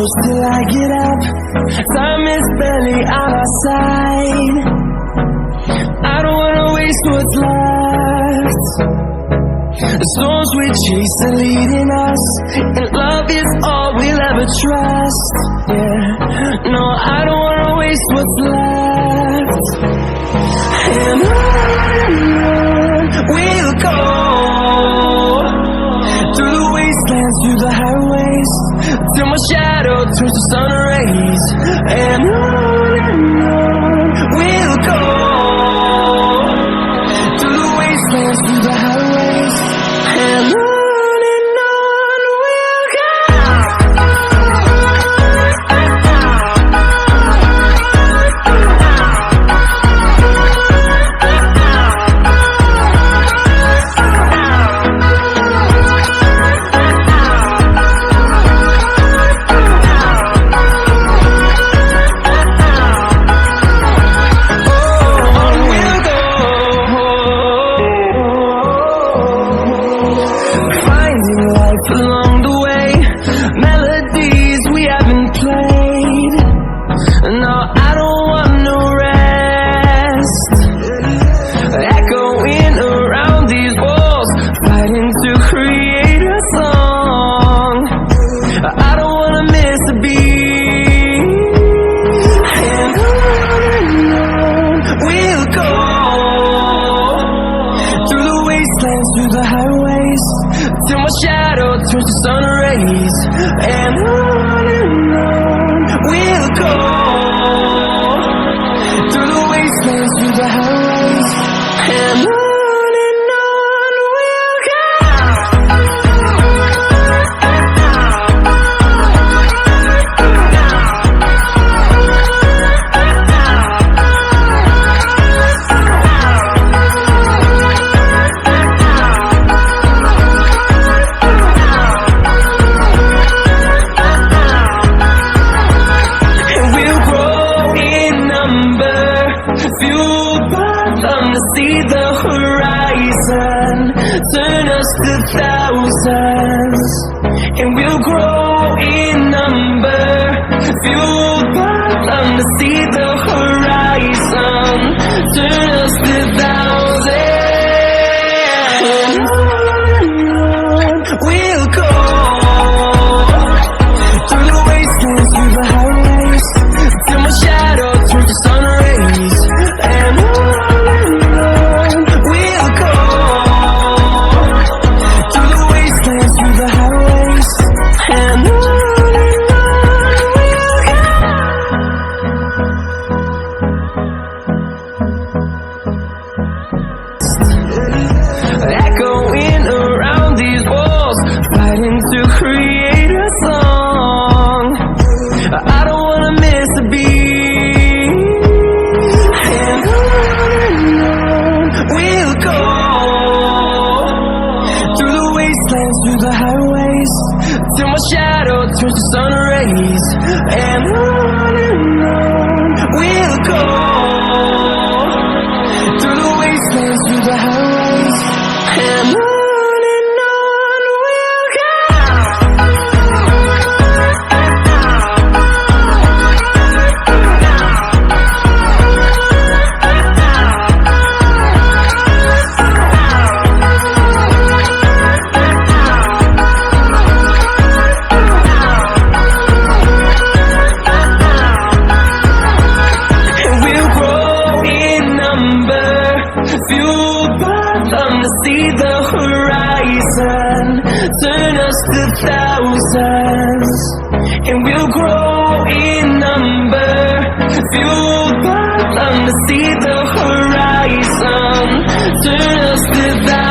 close till I get up. Time is barely on our side. I don't wanna waste what's left. The storms we chase are leading us, and love is all we'll ever trust. Yeah, no, I don't wanna waste what's left. And on we'll go, through the wastelands, through the highways, till my shadow turns to sun rays. And on we'll go, through the wastelands, through the highways, and on we'll go. Along the way, melodies we haven't played. No, I don't want no rest. Echoing around these walls, fighting to create a song. I don't wanna miss a beat. And on we'll go, through the wastelands, through the highways, till my shadow turns to sun rays. And on we'll go, through the wastelands, through the highways, and on we'll go. Fueled by them to see the horizon, turn us to thousands, and we'll grow in number. Fueled by them to see the horizon, turn us to thousands. And we'll go, through the wastelands, through the highways, till my shadow turns to sun rays. And on we'll go, through the wastelands, through the highways, and on we'll go. Echoing around these walls, fighting to create a song. I don't wanna miss a beat. And on we'll go, through the wastelands, through the highways, till my shadow turns to sun rays. And on we'll go, through the wastelands, through the highways, and on we'll go. Fueled by them to see the horizon, turn us to thousands, and we'll grow in number. Fueled by them to see the horizon, turn us to thousands.